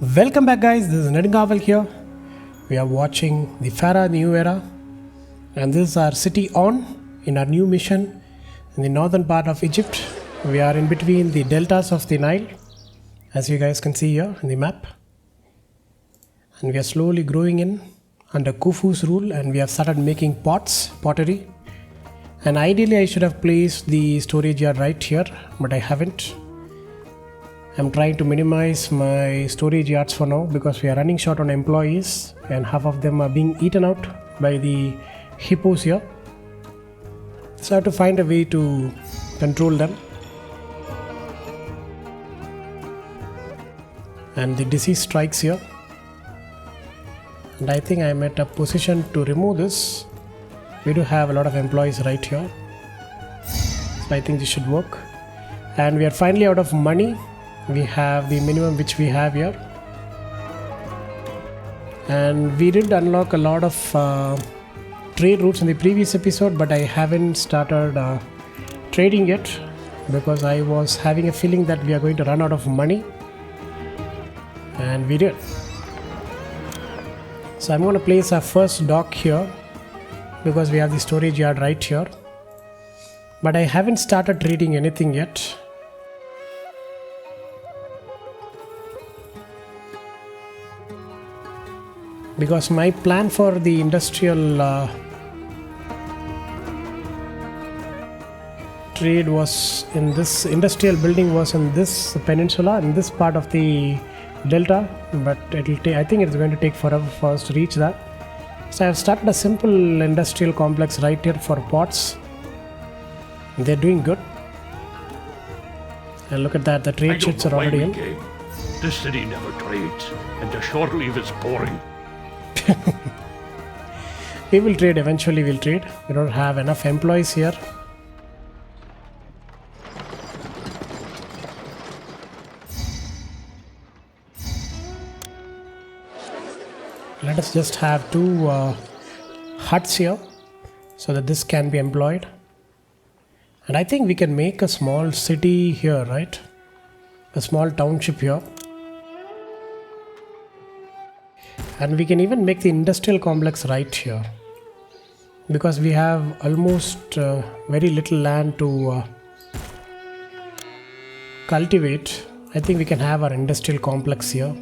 Welcome back, guys. This is Nedingavel here. We are watching the Pharaoh new era, and this is our city in our new mission in the northern part of Egypt. We are in between the deltas of the Nile, as you guys can see here in the map, and we are slowly growing in under Khufu's rule, and we have started making pottery. And ideally I should have placed the storage yard right here, but I haven't. I'm trying to minimize my storage yards for now because we are running short on employees and half of them are being eaten out by the hippos here. So I have to find a way to control them. And the disease strikes here. And I think I'm at a position to remove this. We do have a lot of employees right here. So I think this should work. And we are finally out of money. We have the minimum which we have here, and we did unlock a lot of trade routes in the previous episode, but I haven't started trading yet because I was having a feeling that we are going to run out of money, and we did. So I'm going to place our first dock here because we have the storage yard right here, but I haven't started trading anything yet. Because my plan for the industrial trade was in this industrial building was in this peninsula, in this part of the delta, but I think it's going to take forever for us to reach that. So I've started a simple industrial complex right here for pots. They're doing good. And look at that, the trade ships are already in. This city never trades, and the shore leave is boring. We will trade, eventually we'll trade. We don't have enough employees here. Let us just have two huts here so that this can be employed. And I think we can make a small city here, right? A small township here. And we can even make the industrial complex right here because we have almost very little land to cultivate. I think we can have our industrial complex here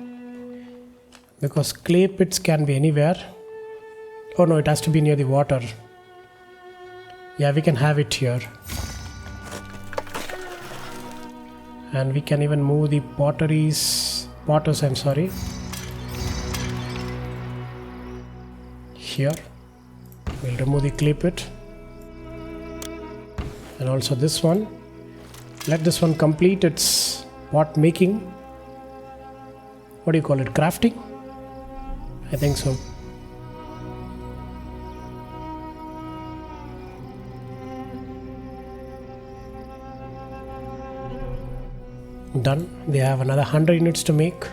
because clay pits can be anywhere. Oh no, it has to be near the water. Yeah, we can have it here. And we can even move the potters, here. We'll remove the clay pit and also this one. Let this one complete its pot making. What do you call it? Crafting? I think so. Done. They have another 100 units to make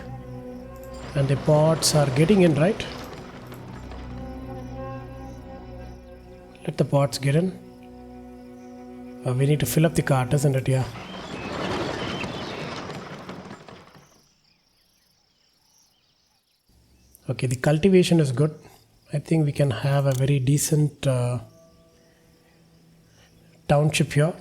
and the pots are getting in, right? Let the pots get in. We need to fill up the cart, isn't it? Yeah. Okay, the cultivation is good. I think we can have a very decent township here.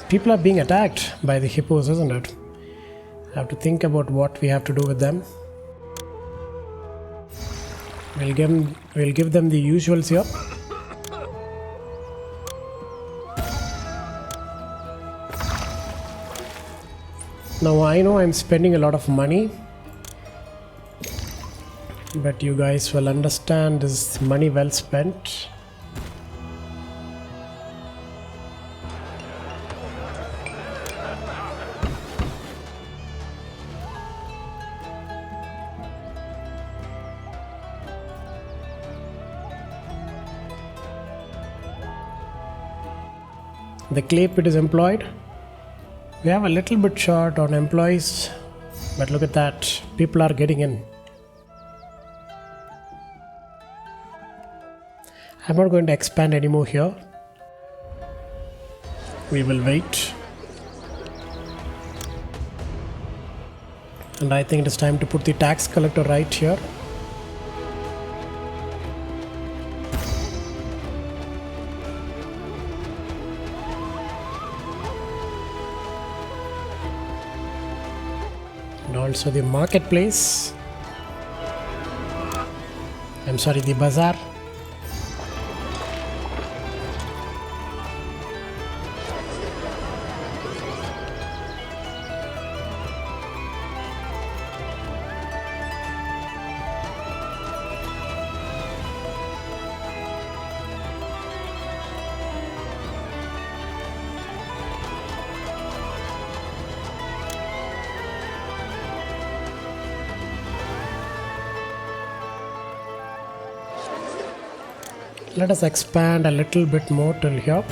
People are being attacked by the hippos, isn't it? I have to think about what we have to do with them. We'll give them the usuals here. Now I know I'm spending a lot of money, but you guys will understand this money well spent. The clay pit is employed. We have a little bit short on employees But look at that, people are getting in. I'm not going to expand anymore here. We will wait. And I think it is time to put the tax collector right here. And also the marketplace. I'm sorry, the bazaar. Let us expand a little bit more till here.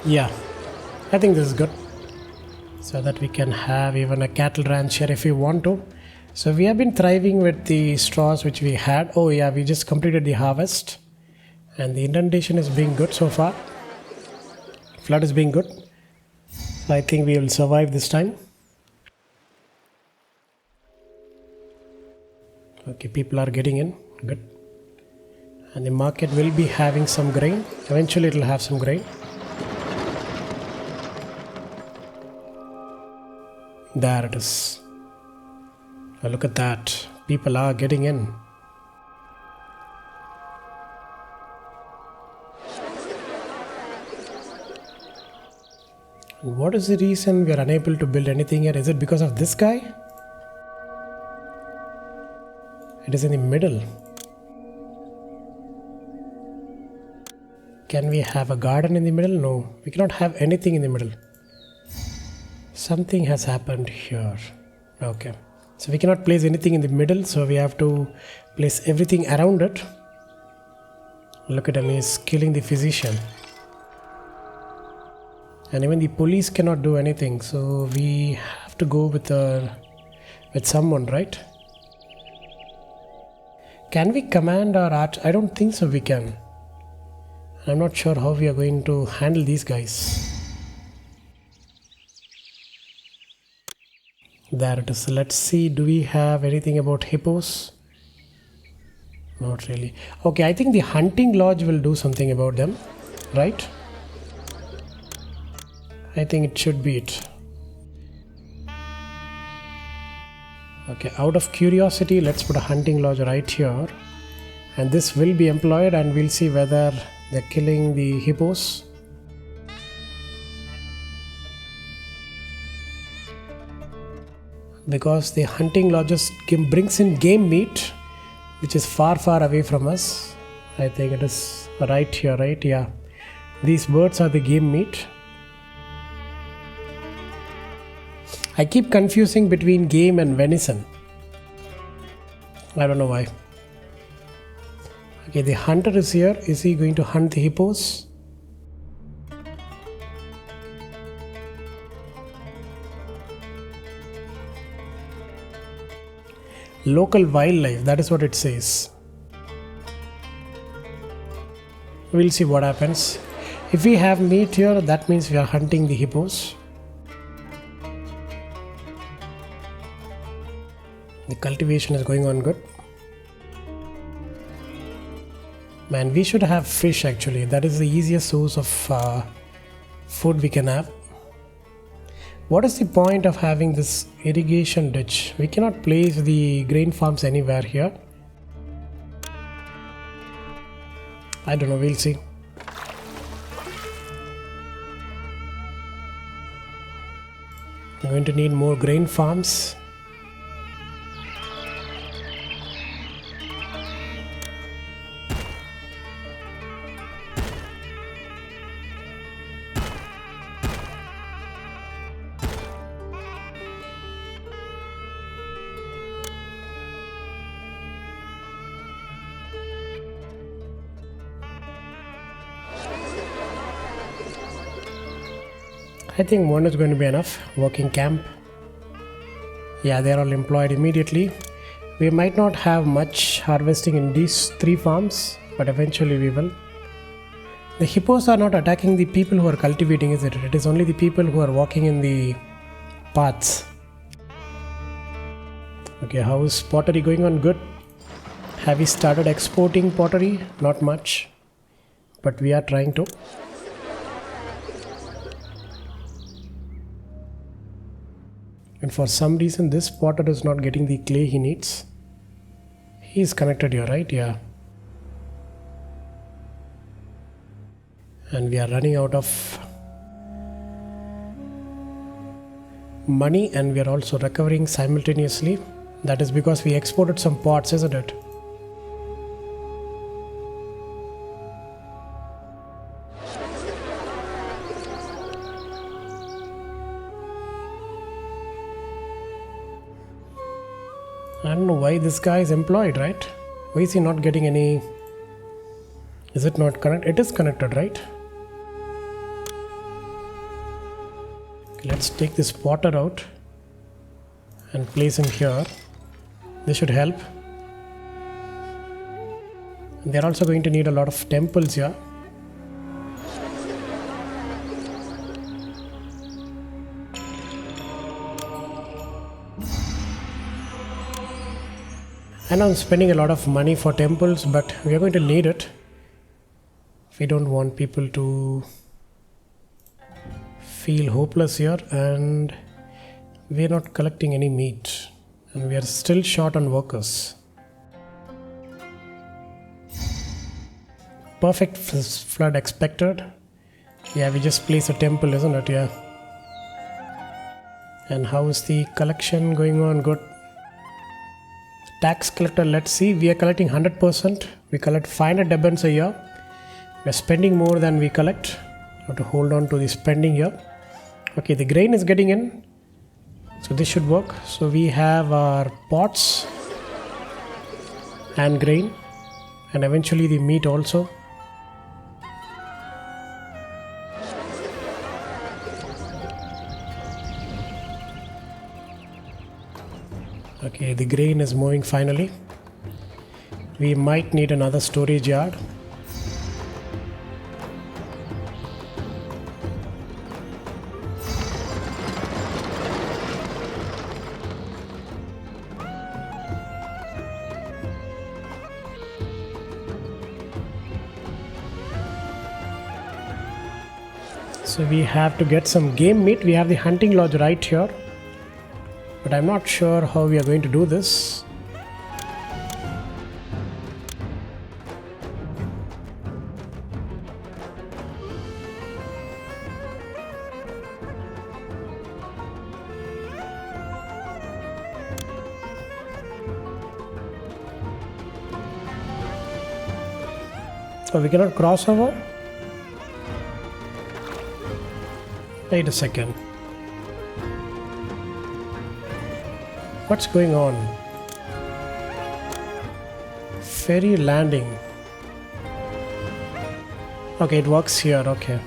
Yeah, I think this is good. So that we can have even a cattle ranch here if we want to. So we have been thriving with the straws which we had. Oh yeah, we just completed the harvest. And the indentation is being good so far. Flood is being good. So I think we will survive this time. Okay, people are getting in. Good. And the market will be having some grain. Eventually it will have some grain. There it is. Oh, look at that. People are getting in. What is the reason we are unable to build anything here? Is it because of this guy? It is in the middle. Can we have a garden in the middle? No, we cannot have anything in the middle. Something has happened here. Okay. So we cannot place anything in the middle, so we have to place everything around it. Look at him, he's killing the physician. And even the police cannot do anything, so we have to go with someone, right? Can we command our arch? I don't think so we can. I'm not sure how we are going to handle these guys. There it is. Let's see, do we have anything about hippos? Not really. Okay, I think the hunting lodge will do something about them, right? I think it should be it. Okay, out of curiosity, let's put a hunting lodge right here. And this will be employed, and we'll see whether they're killing the hippos. Because the hunting lodges brings in game meat, which is far away from us. I think it is right here, right? Yeah, these birds are the game meat. I keep confusing between game and venison. I don't know why. Okay, the hunter is here. Is he going to hunt the hippos? Local wildlife, that is what it says. We'll see what happens. If we have meat here, that means we are hunting the hippos. The cultivation is going on good. Man, we should have fish actually. That is the easiest source of food we can have. What is the point of having this irrigation ditch? We cannot place the grain farms anywhere here. I don't know, we'll see. I'm going to need more grain farms. I think one is going to be enough. Working camp. Yeah, they're all employed immediately. We might not have much harvesting in these 3 farms, but eventually we will. The hippos are not attacking the people who are cultivating, is it? It is only the people who are walking in the paths. Okay, how is pottery going on? Good. Have we started exporting pottery? Not much, but we are trying to. And for some reason this potter is not getting the clay he needs. He is connected here, right? Yeah. And we are running out of money, and we are also recovering simultaneously. That is because we exported some pots, isn't it? I don't know why this guy is employed, right? Why is he not getting any? Is it not connected? It is connected, right? Okay, let's take this potter out and place him here. This should help. They're also going to need a lot of temples here. I know I'm spending a lot of money for temples, but we are going to need it. We don't want people to feel hopeless here, and we are not collecting any meat, and we are still short on workers. Perfect flood expected. Yeah, we just place a temple, isn't it? Yeah. And how is the collection going on? Good. Tax collector, let's see. We are collecting 100%. We collect 500 debents a year. We are spending more than we collect. We have to hold on to the spending here. Okay, the grain is getting in, so this should work. So we have our pots and grain, and eventually the meat also. Okay, the grain is moving finally. We might need another storage yard. So we have to get some game meat. We have the hunting lodge right here, but I'm not sure how we are going to do this. So we cannot cross over? Wait a second. What's going on? Ferry landing. Okay, it works here. Okay.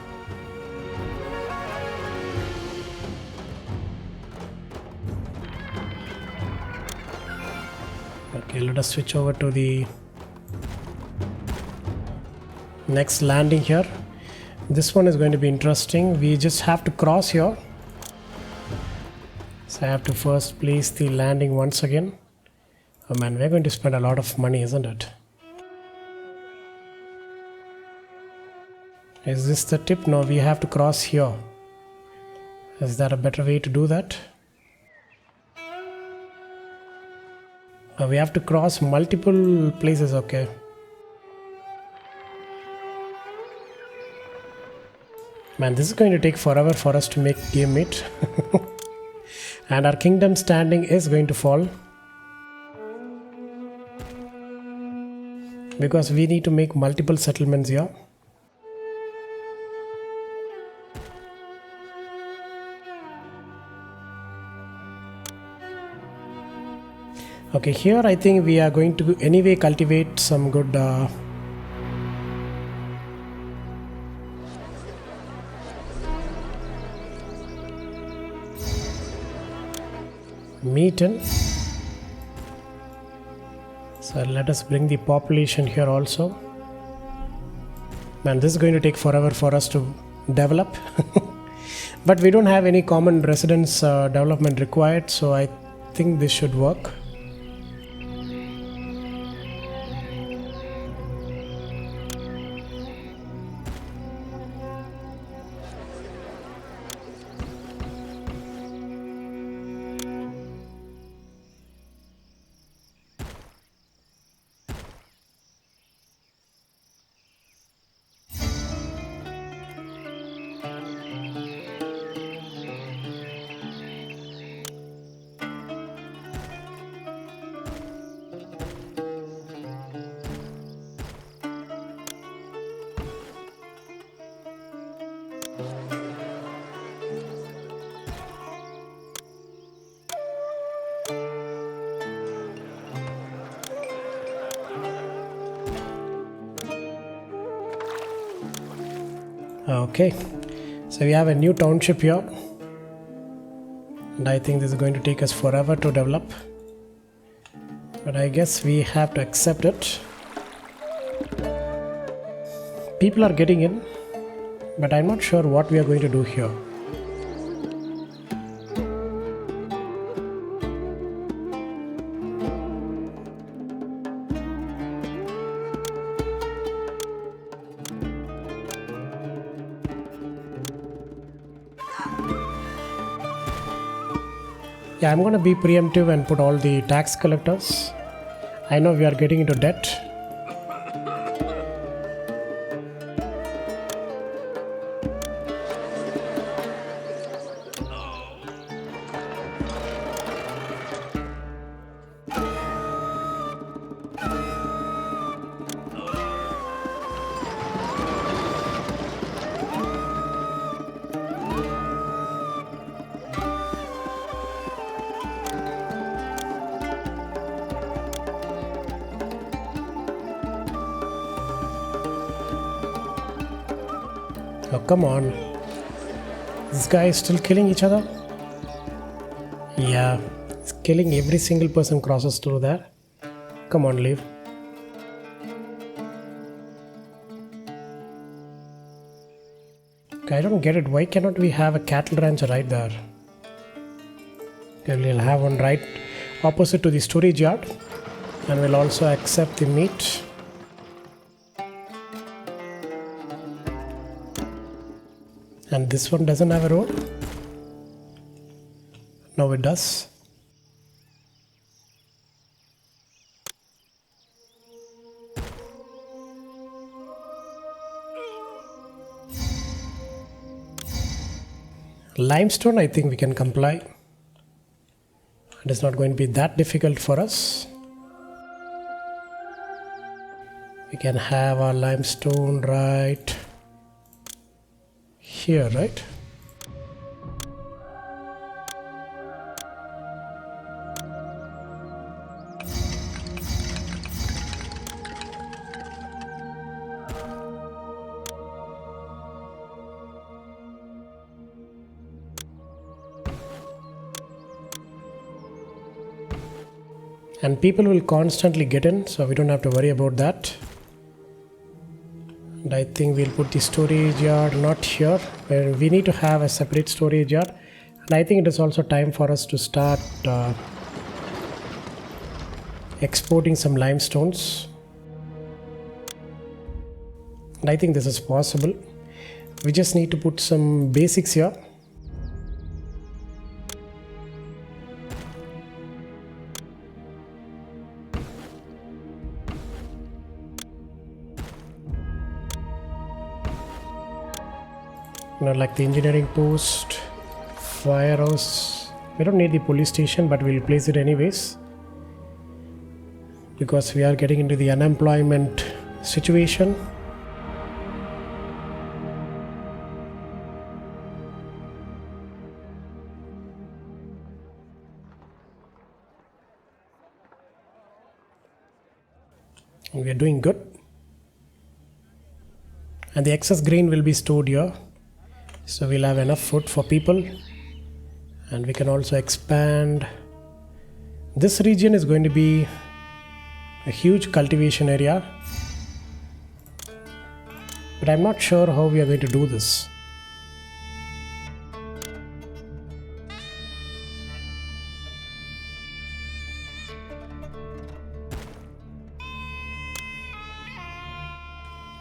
Okay, let us switch over to the next landing here. This one is going to be interesting. We just have to cross here. So I have to first place the landing once again. Oh man, we're going to spend a lot of money, isn't it? Is this the tip? No, we have to cross here. Is there a better way to do that? We have to cross multiple places, okay. Man, this is going to take forever for us to make game meat. And our kingdom standing is going to fall. Because we need to make multiple settlements here. Okay, here I think we are going to anyway cultivate some good meat in. So let us bring the population here also. Man, this is going to take forever for us to develop. But we don't have any common residence development required, so I think this should work. Okay, so we have a new township here, and I think this is going to take us forever to develop, but I guess we have to accept it. People are getting in, but I'm not sure what we are going to do here. Yeah, I'm going to be preemptive and put all the tax collectors. I know we are getting into debt. Oh, come on. This guy is still killing each other? Yeah, he's killing every single person crosses through there. Come on, leave. Okay, I don't get it. Why cannot we have a cattle ranch right there? Okay, we'll have one right opposite to the storage yard, and we'll also accept the meat. And this one doesn't have a road? No, it does. Limestone, I think we can comply. It is not going to be that difficult for us. We can have our limestone right here, right? And people will constantly get in, so we don't have to worry about that. And I think we'll put the storage yard not here, where we need to have a separate storage yard. And I think it is also time for us to start exporting some limestones. And I think this is possible. We just need to put some basics here. Like the engineering post, firehouse. We don't need the police station, but we'll place it anyways, because we are getting into the unemployment situation. And we are doing good. And the excess grain will be stored here. So we'll have enough food for people, and we can also expand This region is going to be a huge cultivation area, but I'm not sure how we are going to do this.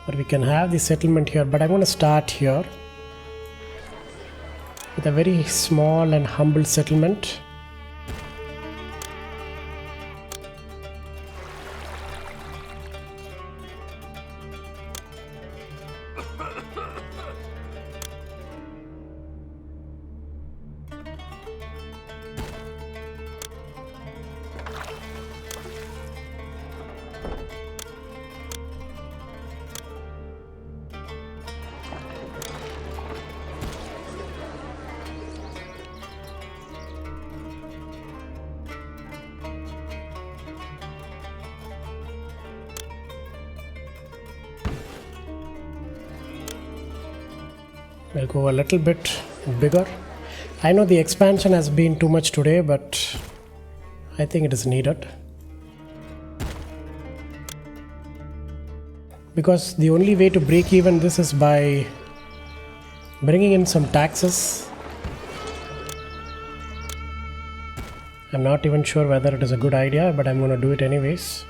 But we can have the settlement here, but I'm going to start here with a very small and humble settlement. We'll go a little bit bigger. I know the expansion has been too much today, but I think it is needed. Because the only way to break even this is by bringing in some taxes. I'm not even sure whether it is a good idea, but I'm going to do it anyways.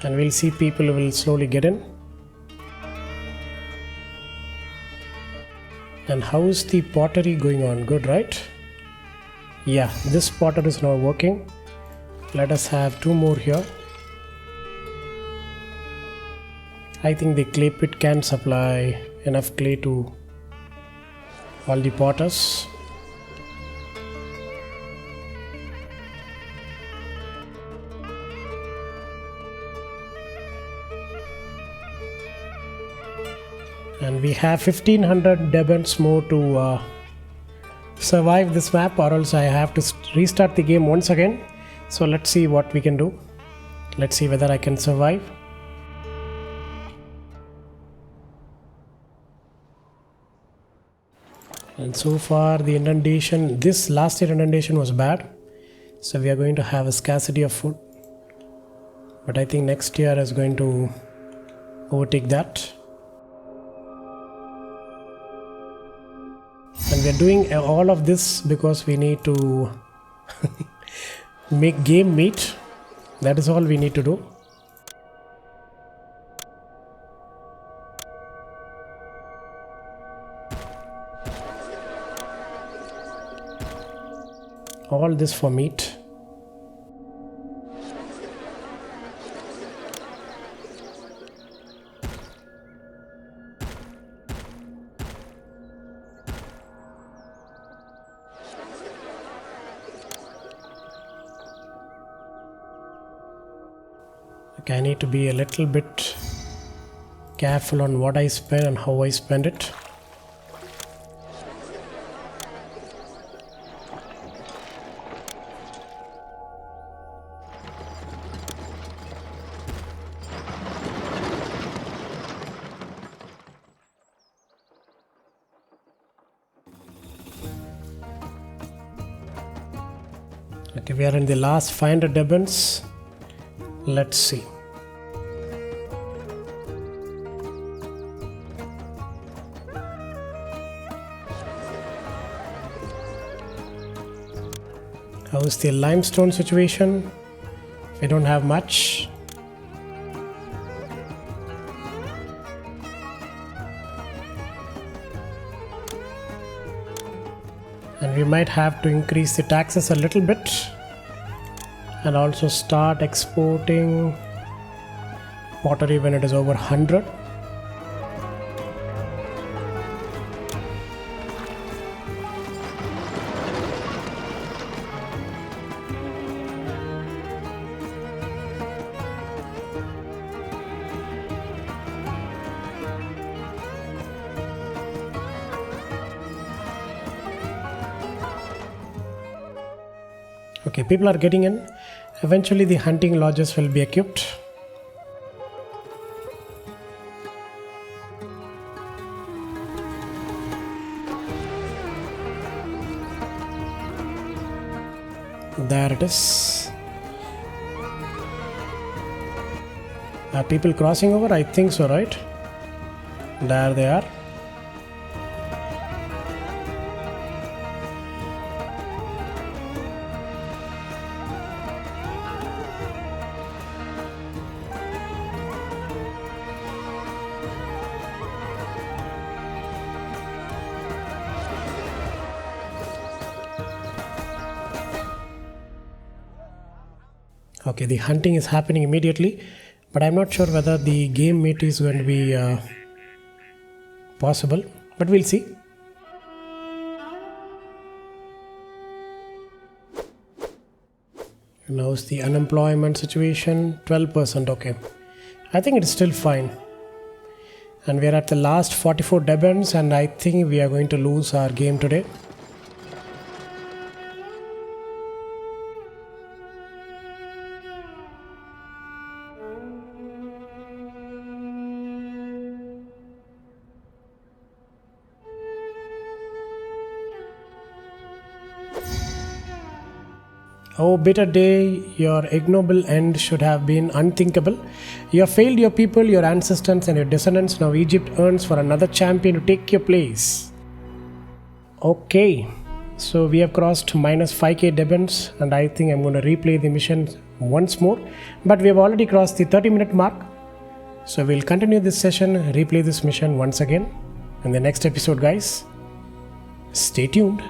And we'll see people will slowly get in. And how's the pottery going on? Good, right? Yeah, this potter is now working. Let us have 2 more here. I think the clay pit can supply enough clay to all the potters. And we have 1500 debents more to survive this map, or else I have to restart the game once again. So let's see what we can do. Let's see whether I can survive. And so far the inundation, this last year inundation was bad. So we are going to have a scarcity of food. But I think next year is going to overtake that. And we are doing all of this because we need to make game meat. That is all we need to do. All this for meat. Okay, I need to be a little bit careful on what I spend and how I spend it. Okay, we are in the last 500 debents. Let's see. How is the limestone situation? We don't have much. And we might have to increase the taxes a little bit and also start exporting pottery when it is over 100. Okay, people are getting in. Eventually the hunting lodges will be equipped. There it is. Are people crossing over? I think so, right? There they are. Okay, the hunting is happening immediately, but I'm not sure whether the game meat is going to be possible, but we'll see. Now's the unemployment situation, 12%. Okay, I think it's still fine. And we are at the last 44 debents, and I think we are going to lose our game today. Oh, bitter day, your ignoble end should have been unthinkable. You have failed your people, your ancestors, and your descendants. Now Egypt earns for another champion to take your place. Okay, so we have crossed minus 5k debents, and I think I'm going to replay the mission once more. But we have already crossed the 30-minute mark. So we'll continue this session, replay this mission once again in the next episode, guys. Stay tuned.